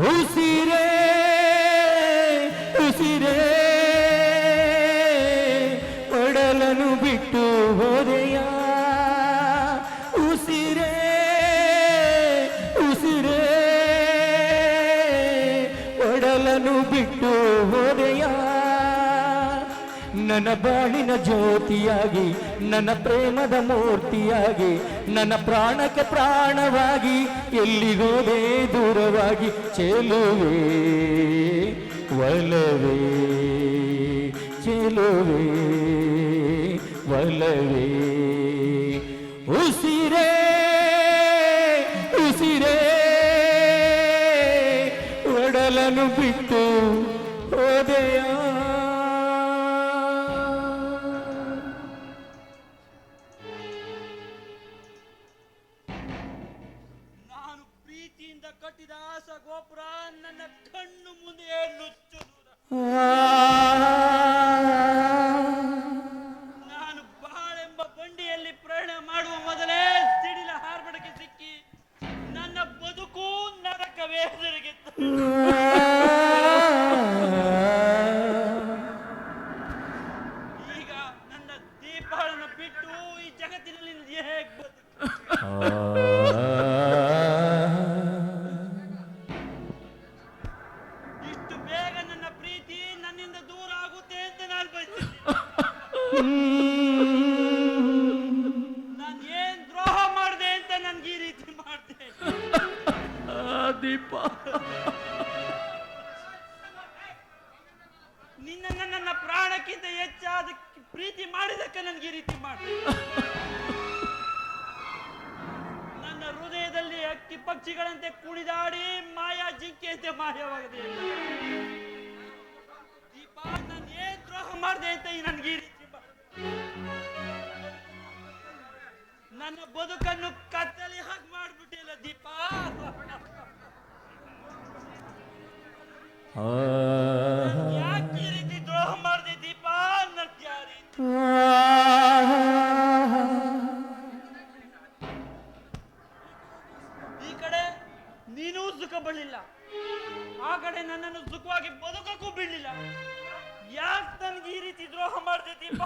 ಉಸಿರೇ ಉಸಿರೇ ಒಡಲನು ಬಿಟ್ಟು ಹೋದೆಯ ಉಸಿರೇ ಉಸಿರೇ ಒಡಲನು ಬಿಟ್ಟು ಹೋದೆಯ ನನ್ನ ಬಾಳಿನ ಜ್ಯೋತಿಯಾಗಿ ನನ್ನ ಪ್ರೇಮದ ಮೂರ್ತಿಯಾಗಿ ನನ್ನ ಪ್ರಾಣಕ್ಕೆ ಪ್ರಾಣವಾಗಿ ಎಲ್ಲಿಗೋದೆ ದೂರವಾಗಿ ಚೆಲುವೆ ಒಲವೇ ಚೆಲುವೆ ಒಲವೇ ಉಸಿರೇ ಉಸಿರೇ ಒಡಲನು ಬಿಟ್ಟು ಹೋದೆಯ. ಕಟ್ಟಿದ ಆಸ ಗೋಪುರ ನನ್ನ ಕಣ್ಣು ಮುಂದೆ ನುಚ್ಚು ನಾನು ಬಾಳೆಂಬ ಬಂಡಿಯಲ್ಲಿ ಪ್ರಯಾಣ ಮಾಡುವ ಮೊದಲೇ ಸಿಡಿಲ ಹಾರ್ಬಡಕ್ಕೆ ಸಿಕ್ಕಿ ನನ್ನ ಬದುಕು ನರಕವೇ ಜರುಗಿತ್ತು. ಈಗ ನನ್ನ ದೀಪಗಳನ್ನು ಬಿಟ್ಟು ಈ ಜಗತ್ತಿನಲ್ಲಿ ಹೇಗೆ ಬದುಕು ನಾನು ಏನ್ ದ್ರೋಹ ಮಾಡಿದೆ ಅಂತ ನನ್ಗೆ ಈ ರೀತಿ ಮಾಡಿದೆ ದೀಪ. ನಿನ್ನ ನನ್ನ ಪ್ರಾಣಕ್ಕಿಂತ ಹೆಚ್ಚಾದ ಪ್ರೀತಿ ಮಾಡಿದಕ್ಕೆ ನನ್ಗೆ ಈ ರೀತಿ ಮಾಡಿದೆ. ನನ್ನ ಹೃದಯದಲ್ಲಿ ಹಕ್ಕಿ ಪಕ್ಷಿಗಳಂತೆ ಕುಣಿದಾಡಿ ಮಾಯಾ ಜಿಂಕೆಯಂತೆ ಮಾಯವಾಗದೆ ದೀಪ. ನಾನು ಏನ್ ದ್ರೋಹ ಮಾಡಿದೆ ಅಂತ ನನ್ಗೆ ಈ ರೀತಿ ನನ್ನ ಬದುಕನ್ನು ಕತ್ತಲಿ ಹಾಗೆ ಮಾಡ್ಬಿಟ್ಟಿಲ್ಲ ದೀಪ. ಯಾಕೆ ಈ ರೀತಿ ದ್ರೋಹ ಮಾಡಿದೆ ದೀಪ? ನನ್ಗೆ ಯಾರು ಈ ಕಡೆ ನೀನೂ ಸುಖ ಬರಲಿಲ್ಲ, ಆ ಕಡೆ ನನ್ನನ್ನು ಸುಖವಾಗಿ ಬದುಕಕ್ಕೂ ಬಿಡಲಿಲ್ಲ. ಯಾಕೆ ನನ್ಗೆ ಈ ರೀತಿ ದ್ರೋಹ ಮಾಡಿದೆ ದೀಪ?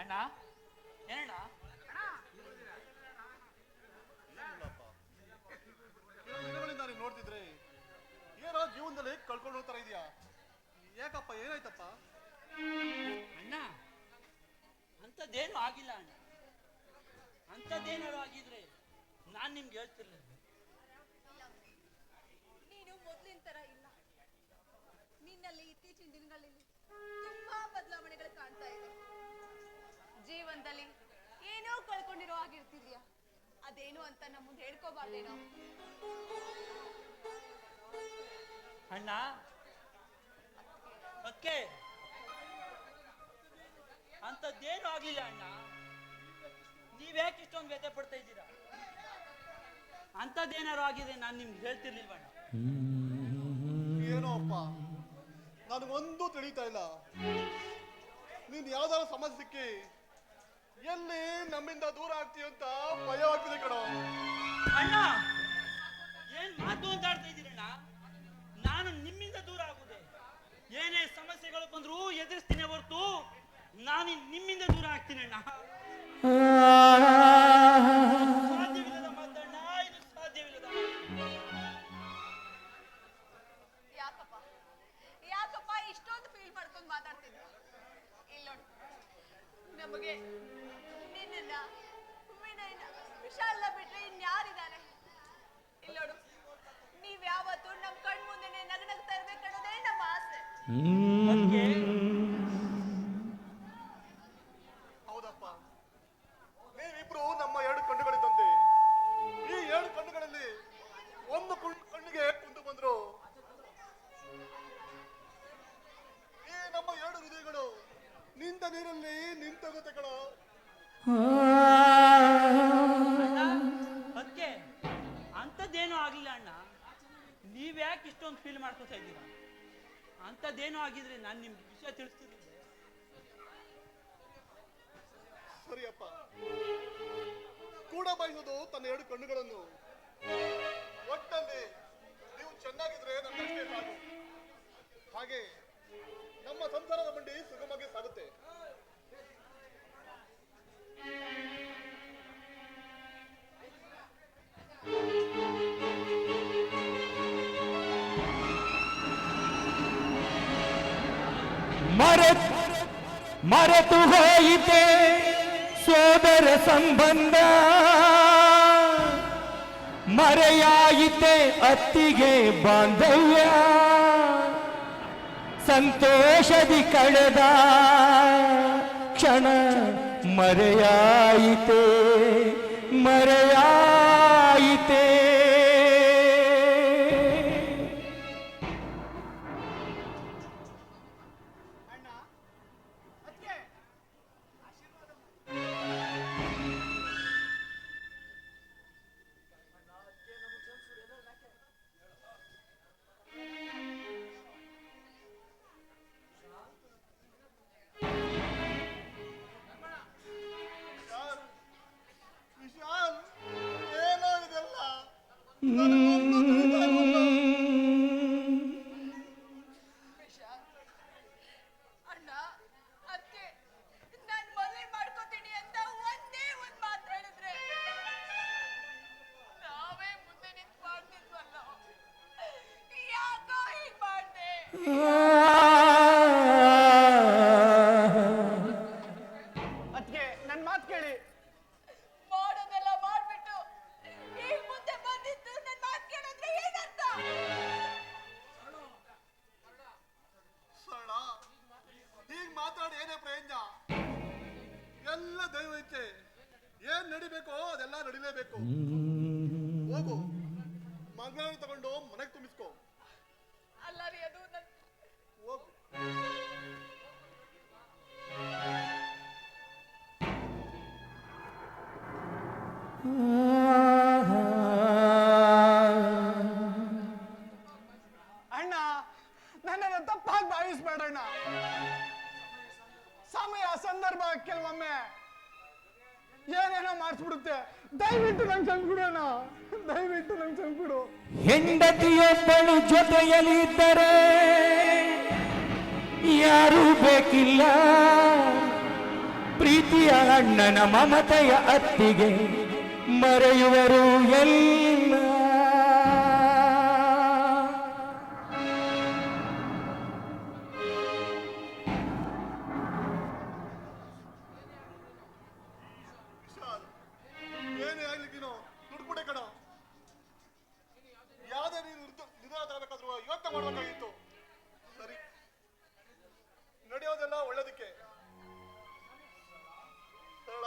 ಅಣ್ಣ ಏನಣ್ಣ? ನೋಡ್ತಿದ್ರೆ ಏನೋ ಜೀವನದಲ್ಲಿ ಕಳ್ಕೊಂಡು ಹೋಗ್ತಾರ ಇದೆಯಾ? ಯಾಕಪ್ಪ, ಏನಾಯ್ತಪ್ಪ? ಅಣ್ಣ ಅಂಥದ್ದೇನು ಆಗಿಲ್ಲ ಅಣ್ಣ. ಅಂಥದ್ದೇನಾದ್ರು ಆಗಿದ್ರೆ ನಾನು ನಿಮ್ಗೆ ಹೇಳ್ತಿರ್ಲಿಲ್ಲ. ನೀನು ಮೊದಲಿನ ತರ ಇಲ್ಲ. ನಿನ್ನಲ್ಲಿ ಇತ್ತೀಚಿನ ದಿನಗಳಲ್ಲಿ ತುಂಬಾ ಬದಲಾವಣೆಗಳು ಕಾಣ್ತಾ ಇದೆ. ಜೀವನದಲ್ಲಿ ಏನೋ ಕಳ್ಕೊಂಡಿರೋ ಆಗಿರ್ತಿದ್ಯಾ, ಅದೇನು ಅಂತ ನಮ್ಮ ಮುಂದೆ ಹೇಳ್ಕೋಬಾರ್ದೇನೋ. ಅಣ್ಣ ಅದಕ್ಕೆ ಅಂಥದ್ದೇನು ಆಗ್ಲಿಲ್ಲ ಅಣ್ಣ. ನೀವ್ಯಾಕೆ ಇಷ್ಟೊಂದು ವ್ಯಥೆ ಪಡ್ತಾ ಇದ್ದೀರಾ? ಅಂಥದ್ದೇನಾರು ಆಗಿದೆ ನಾನು ನಿಮ್ಗೆ ಹೇಳ್ತಿರ್ಲಿಲ್ವಣ್ಣ. ಏನೋ ಅಪ್ಪ, ನನಗೊಂದು ತಿಳಿತಾ ಇಲ್ಲ. ನೀನ್ ಯಾವ್ದಾದ್ರು ಸಮಸ್ಯೆ ಸಿಕ್ಕಿ ಎಲ್ಲಿ ನಮ್ಮಿಂದ ದೂರ ಆಗ್ತೀಯ ಅಂತ ಭಯವಾಗ್ತಿದೆ ಕಣೋ. ಅಣ್ಣ ಏನ್ ಮಾತು ಅಂತ ಆಡ್ತಾ ಇದ್ದೀರಣ್ಣ? ನಾನು ನಿಮ್ಮಿಂದ ದೂರ ಆಗುದೆ. ಏನೇ ಸಮಸ್ಯೆಗಳು ಬಂದ್ರು ಎದುರಿಸ್ತೀನಿ ಹೊರತು ನಾನು ನಿಮ್ಮಿಂದ ದೂರ ಆಗ್ತೀನಿ ಅಣ್ಣ. ಸಾಧ್ಯವಿಲ್ಲದ ಮಾತಣ್ಣ, ಇದು ಸಾಧ್ಯವಿಲ್ಲದ. ಯಾಕಪ್ಪ ಯಾಕಪ್ಪ ಇಷ್ಟೊಂದು ಫೀಲ್ ಮಾಡ್ಕೊಂಡು ಮಾತಾಡ್ತಿದ್ದ? ಇಲ್ಲ ನೋಡು, ನಮಗೆ ನಿನ್ನ ವಿನಯನ ವಿಶಾಲ ಬಿಟ್ರೆ ಇನ್ಯಾರಿದ್ದಾರೆ? ಇಲ್ಲ ನೋಡು, ನೀವ್ ಯಾವತ್ತು ನಮ್ ಕಣ್ ಮುಂದೆನೆ ನಗನಗ್ತಾ ಇರ್ಬೇಕನ್ನೋದೇ ನಮ್ಮ ಆಸೆ. ಹೌದಪ್ಪ, ನೀವಿಬ್ರು ನಮ್ಮ ಎರಡು ಕಣ್ಣುಗಳಿದ್ದಂತೆ. ಈ ಎರಡು ಕಣ್ಣುಗಳಲ್ಲಿ ಒಂದು ಕಣ್ಣಿಗೆ ಕುಂದು ಬಂದ್ರು ಈ ನಮ್ಮ ಎರಡು ಹೃದಯಗಳು ನಿಂತ ನೀರಲ್ಲಿ ನಿಂತೋಗುತ್ತೆ ಕಣೋ. ಅದಕ್ಕೆ ಅಂತ ಫೀಲ್ ಮಾಡ್ಕೊತಾ ಇದ್ದೀರಾ? ಅಂಥದ್ದೇನೋ ಆಗಿದ್ರೆ ನಾನು ನಿಮ್ಗೆ ವಿಷಯ ತಿಳಿಸ್ತಿರ್ಲಿಲ್ಲ. ಸರಿಯಪ್ಪ, ಕೂಡ ಬಯಸೋದು ತನ್ನ ಎರಡು ಕಣ್ಣುಗಳನ್ನು. ಒಟ್ಟಲ್ಲಿ ನೀವು ಚೆನ್ನಾಗಿದ್ರೆ ನನ್ನಷ್ಟೇ ಸಾಕು. ಹಾಗೆ ನಮ್ಮ ಸಂಸಾರದ ಬಂಡಿ ಸುಗಮವಾಗಿ ಸಾಗುತ್ತೆ. ಮರೆತು ಹೋಯಿತೆ ಸೋದರ ಸಂಬಂಧ, ಮರೆಯಾಯಿತೆ ಅತ್ತಿಗೆ ಬಾಂಧವ್ಯ, ಸಂತೋಷದಿ ಕಳೆದ ಕ್ಷಣ ಮರೆಯಾಯಿತೆ ಮರೆಯಾಯಿತೆ. ವಿಶಾಲ್, ಏನೋ ಇದೆಲ್ಲ? ಅಣ್ಣ, ಅದಕ್ಕೆ ನಾನು ಮದುವೆ ಮಾಡ್ಕೋತೀನಿ ಅಂತ ಒಂದೇ ಒಂದ್ ಮಾತು ಹೇಳಿದ್ರೆ ನಾವೇ ಮುಂದೆ ನಿಂತು ಮಾಡ್ತಿದ್ವಲ್ಲ, ಯಾಕೋ ಹೀಗ್ ಮಾಡ್ದೆ? ಅದಕ್ಕೆ ನನ್ನ ಮಾತು ಕೇಳಿ. ಮಾಡೋದೆಲ್ಲ ಮಾಡ್ಬಿಟ್ಟು ಈಗ ಮುಂದೆ ಬಂದಿದ್ದು ನನ್ನ ಮಾತು ಕೇಳಿದ್ರೆ ಏನಂತ? ಸರಳ, ಹೀಗ್ ಮಾತಾಡಿ ಏನೇ ಪ್ರಯೋಜನ? ಎಲ್ಲ ದೈವ ಇಚ್ಛೆ. ಏನ್ ನಡಿಬೇಕೋ ಅದೆಲ್ಲ ನಡಿಲೇಬೇಕು. ಹೋಗು, ಮಂಗಳಾರ ತಗೊಂಡು ಮನೆಗೆ ತುಂಬಿಸ್ಕೋ. ಅಲ್ಲ ರೀ, ಅದು ನನ್ನ ಹೋಗು. ಅಣ್ಣ, ನನ್ನನ್ನು ತಪ್ಪಾಗಿ ಭಾವಿಸ್ಬೇಡಣ್ಣ. ಸಮಯ ಸಂದರ್ಭ ಕೆಲವೊಮ್ಮೆ ಏನೇನೋ ಮಾಡಿಸ್ಬಿಡುತ್ತೆ. ದಯವಿಟ್ಟು ನಂಗೆ ಕ್ಷಮಿಸ್ಬಿಡೋಣ, ದಯವಿಟ್ಟು ನಂಗೆ ಕ್ಷಮಿಸ್ಬಿಡು. ಹೆಂಡತಿಯೊಬ್ಬಳು ಜೊತೆಯಲ್ಲಿ ಇದ್ದರೆ ಯಾರೂ ಬೇಕಿಲ್ಲ, ಪ್ರೀತಿಯ ಅಣ್ಣನ ಮಮತೆಯ ಅತ್ತಿಗೆ ಮರೆಯುವರು ಎಲ್ಲ. ವಿಶಾಲ್, ಏನೇ ಆಗ್ಲಿಕ್ಕೇನೋ ದುಡ್ಬಿಟ್ಟೆ ಕಣ. ಯಾವ್ದೇ ನೀನು ನಿರ್ಧಾರ ತಗೋಬೇಕಾದ್ರೂ ಯೋಚನೆ ಮಾಡ್ಬೇಕಾಗಿತ್ತು. ಸರಿ, ನಡೆಯೋದೆಲ್ಲ ಒಳ್ಳೇದಕ್ಕೆ. ಸರಳ,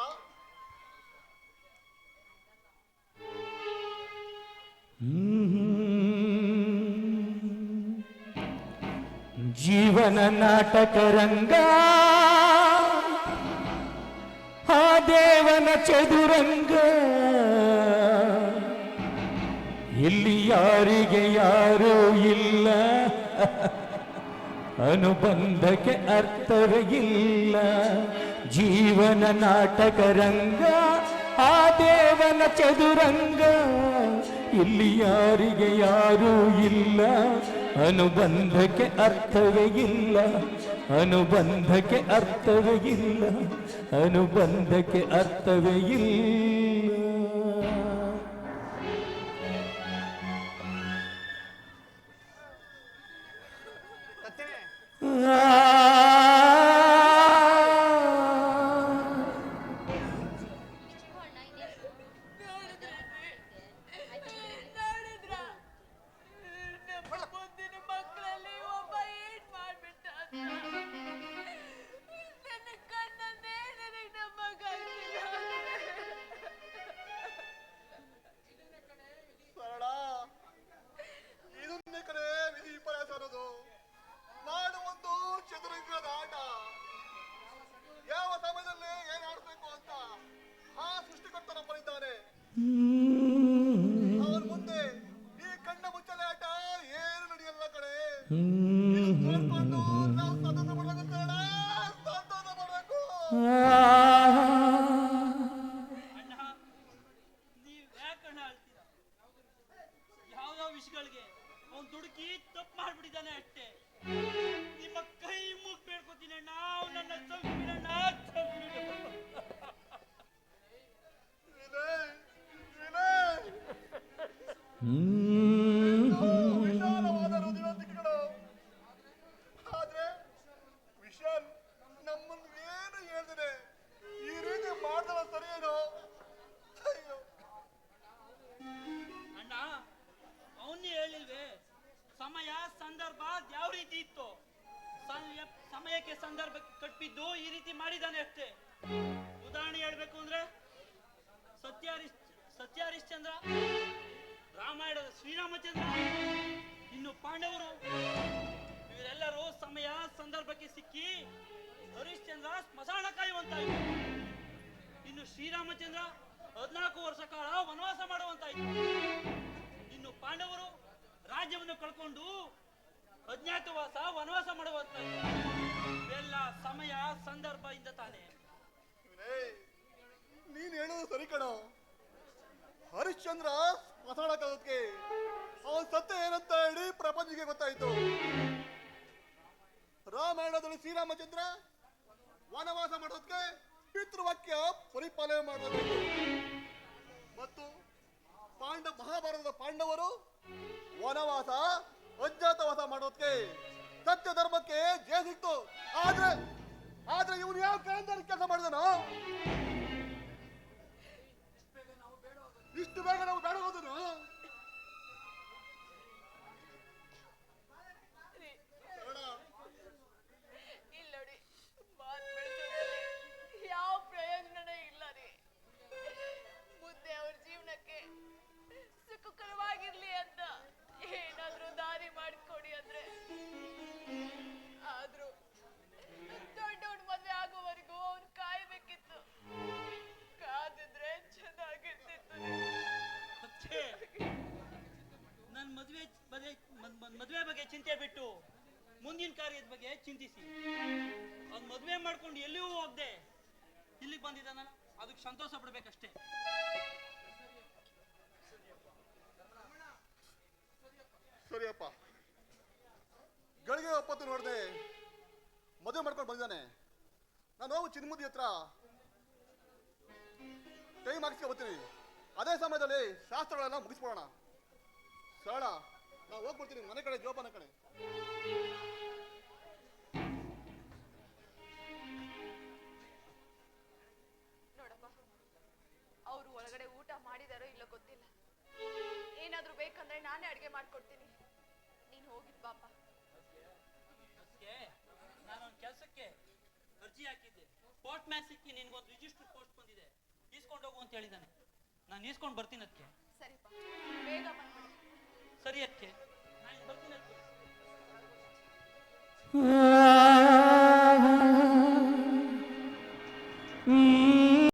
ಜೀವನ ನಾಟಕ ರಂಗ, ಆ ದೇವನ ಚದುರಂಗ, ಇಲ್ಲಿ ಯಾರಿಗೆ ಯಾರೂ ಇಲ್ಲ, ಅನುಬಂಧಕ್ಕೆ ಅರ್ಥವೇ ಇಲ್ಲ. ಜೀವನ ನಾಟಕ ರಂಗ, ಆ ದೇವನ ಚದುರಂಗ, ಇಲ್ಲಿ ಯಾರಿಗೆ ಯಾರೂ ಇಲ್ಲ, ಅನುಬಂಧಕ್ಕೆ ಅರ್ಥವೇ ಇಲ್ಲ, ಅನುಬಂಧಕ್ಕೆ ಅರ್ಥವೇ ಇಲ್ಲ, ಅನುಬಂಧಕ್ಕೆ ಅರ್ಥವೇ ಇಲ್ಲ. ಸತ್ಯನೇ, ನೋಡಿದ್ರ ನಮ್ಮ ಮುಂದಿನ ಮಕ್ಕಳಲ್ಲಿ ಒಬ್ಬ ಏನ್ ಮಾಡ್ಬಿಟ್ಟ? ನನ್ನ ಕಣ್ಣನ್ನೇ ನನಗೆ ನಂಬಕ್ಕಾಗ್ತಿಲ್ಲ. ನೋಡ್ಕೊಂಡು ನಾವು ಸಂತೋಷ ಪಡ್ಬೇಕು ಕಣ, ಸಂತೋಷ ಪಡ್ಬೇಕು. ಅಣ್ಣ ನೀವ್ ಯಾಕಣ್ಣ ಅಳ್ತೀರ? ಯಾವ್ಯಾವ ವಿಷಯಗಳಿಗೆ ಅವ್ನು ದುಡುಕಿ ತಪ್ಪು ಮಾಡ್ಬಿಟ್ಟಿದ್ದಾನೆ ಅಷ್ಟೇ. ನಿಮ್ಮ ಕೈ ಮುಗ್ ಬೇಡ್ಕೊತೀನಿ ಅಣ್ಣ, ಅವನನ್ನ ಚಂಪಿಡಣ್ಣ, ಚಂಪಿಡು. ವಿನಯ್, ವಿನಯ್, ವಿಶಾಲವಾದ ಹೃದಯವಂತಿಕೆಗಳು. ಆದ್ರೆ ವಿಶಾಲ್ ನಮ್ಮನ್ನು ಏನು ಹೇಳ್ದೇನೆ ಈ ರೀತಿ ಮಾಡ್ದವ ಸರಿಯೇನೋ? ಅಯ್ಯೋ, ಅಣ್ಣ ಅವನ್ನೇ ಹೇಳಿಲ್ವೇ ಸಮಯ ಸಂದರ್ಭ ಯಾವ ರೀತಿ ಇತ್ತು? ಸಮಯಕ್ಕೆ ಸಂದರ್ಭಕ್ಕೆ ಕಟ್ಬಿದ್ದು ಈ ರೀತಿ ಮಾಡಿದಾನೆ ಅಷ್ಟೇ. ಉದಾಹರಣೆ ಹೇಳ್ಬೇಕು ಅಂದ್ರೆ ಸತ್ಯ ಹರಿಶ್ಚಂದ್ರ, ರಾಮಾಯಣದ ಶ್ರೀರಾಮಚಂದ್ರ, ಇನ್ನು ಪಾಂಡವರು, ಇವರೆಲ್ಲರೂ ಸಮಯ ಸಂದರ್ಭಕ್ಕೆ ಸಿಕ್ಕಿ ಹರಿಶ್ಚಂದ್ರ ಸ್ಮಶಾನ ಕಾಯುವಂತಾಯ್ತು. ಇನ್ನು ಶ್ರೀರಾಮಚಂದ್ರ 14 ವರ್ಷ ಕಾಲ ವನವಾಸ ಮಾಡುವಂತಾಯ್ತು. ಇನ್ನು ಪಾಂಡವರು ರಾಜ್ಯವನ್ನು ಕಳ್ಕೊಂಡು ಅಜ್ಞಾತವಾಸ ವನವಾಸ ಮಾಡುವಂತಾಯ್ತು. ಇವೆಲ್ಲ ಸಮಯ ಸಂದರ್ಭದಿಂದ ತಾನೆ. ವಿನಯ್, ನೀನ್ ಹೇಳೋದು ಸರಿ ಕಣೋ. ಹರಿಶ್ಚಂದ್ರ ಸ್ಮಶಾನಕ್ಕೆ ಅವನ್ ಸತ್ಯ ಏನಂತ ಹೇಳಿ ಪ್ರಪಂಚಕ್ಕೆ ಗೊತ್ತಾಯ್ತು. ರಾಮಾಯಣದಲ್ಲಿ ಶ್ರೀರಾಮಚಂದ್ರ ವನವಾಸ ಮಾಡೋದಕ್ಕೆ ಪಿತೃವಾಕ್ಯ ಪರಿಪಾಲನೆ ಮಾಡಬೇಕು. ಮತ್ತು ಮಹಾಭಾರತದ ಪಾಂಡವರು ವನವಾಸ ಅಜ್ಞಾತವಾಸ ಮಾಡೋದಕ್ಕೆ ಸತ್ಯ ಧರ್ಮಕ್ಕೆ ಜಯ ಸಿಕ್ತು. ಆದ್ರೆ ಇವನು ಯಾವ ಕಾರಣದಲ್ಲಿ ಕೆಲಸ ಮಾಡಿದನೋ? ಇಷ್ಟು ಬೇಗ ನಾವು ಬೇಡ ಹೋದನು? ಇಲ್ಲ ನೋಡಿ, ಮಾತು ಬೆಳೆಸೋದ್ರಲ್ಲಿ ಯಾವ ಪ್ರಯೋಜನನೇ ಇಲ್ಲ ರೀ. ಮುಂದೆ ಅವ್ರ ಜೀವನಕ್ಕೆ ಸುಖಕರವಾಗಿರ್ಲಿ ಅಂತ ಏನಾದ್ರೂ ದಾರಿ ಮಾಡಿಕೊಡಿ ಅಂದ್ರೆ. ಆದ್ರೂ ದೊಡ್ಡವನ್ ಮದ್ವೆ ಆಗೋವರೆಗೂ ಅವ್ನು ಕಾಯ್ಬೇಕಿತ್ತು. ಕಾದಿದ್ರೆ ಚೆನ್ನಾಗಿರ್ತಿತ್ತು. ನನ್ನ ಮದುವೆ ಬಗ್ಗೆ ಚಿಂತೆ ಬಿಟ್ಟು ಮುಂದಿನ ಕಾರ್ಯದ ಬಗ್ಗೆ ಚಿಂತಿಸಿ. ಅವ್ನು ಮದುವೆ ಮಾಡ್ಕೊಂಡು ಎಲ್ಲಿಯೂ ಹೋಗದೆ ಇಲ್ಲಿಗೆ ಬಂದಿದ್ದಾನಲ್ಲ, ಅದಕ್ಕೆ ಸಂತೋಷ ಪಡ್ಬೇಕಷ್ಟೇ. ಸರಿಯಪ್ಪ, ಗಳಿಗೆ ಒಪ್ಪತ್ತು ನೋಡ್ದೆ ಮದುವೆ ಮಾಡ್ಕೊಂಡು ಬಂದಿದ್ದಾನೆ. ನಾನು ಹೋಗು ಚಿನ್ಮುದಿ ಹತ್ರ ಟೈಮ್ ಹಾಕಿಸ್ಕೊ ಬರ್ತೀನಿ. ಅದೇ ಸಮಯದಲ್ಲಿ ಶಾಸ್ತ್ರಗಳೆಲ್ಲ ಮುಗಿಸ್ಬಿಡೋಣ. ಸರಳ, ನಾವು ಹೋಗ್ಬಿಡ್ತೀನಿ ಮನೆ ಕಡೆ, ಜೋಪಾನ ಕಡೆ. ನೋಡಪ್ಪ, ಅವರು ಒಳಗಡೆ ಊಟ ಮಾಡಿದಾರೋ ಇಲ್ಲೋ ಗೊತ್ತಿಲ್ಲ. ಏನಾದ್ರೂ ಬೇಕಂದ್ರೆ ನಾನೇ ಅಡ್ಗೆ ಮಾಡ್ಕೊಡ್ತೀನಿ. ನೀನ್ ಹೋಗಿದ್ ಪಾಪ. ನಾನೊಂದು ಕೆಲಸಕ್ಕೆ ಅರ್ಜಿ ಹಾಕಿದ್ದೆ. ಪೋಸ್ಟ್ ಮ್ಯಾನ್ ಸಿಕ್ಕಿ ನಿನ್ಗೊಂದು ರಿಜಿಸ್ಟರ್ ಪೋಸ್ಟ್ ಬಂದಿದೆ, ಈಸ್ಕೊಂಡು ಹೋಗು ಅಂತ ಹೇಳಿದ್ದಾನೆ. ನಾನು ಈಸ್ಕೊಂಡು ಬರ್ತೀನಿ ಅದಕ್ಕೆ. ಸರಿಪ್ಪ, ಬೇಗ ಬಂದ್ಬಿಡಿ. ಸರಿ ಅದಕ್ಕೆ ನಾನು ಬರ್ತೀನಿ ಅದಕ್ಕೆ.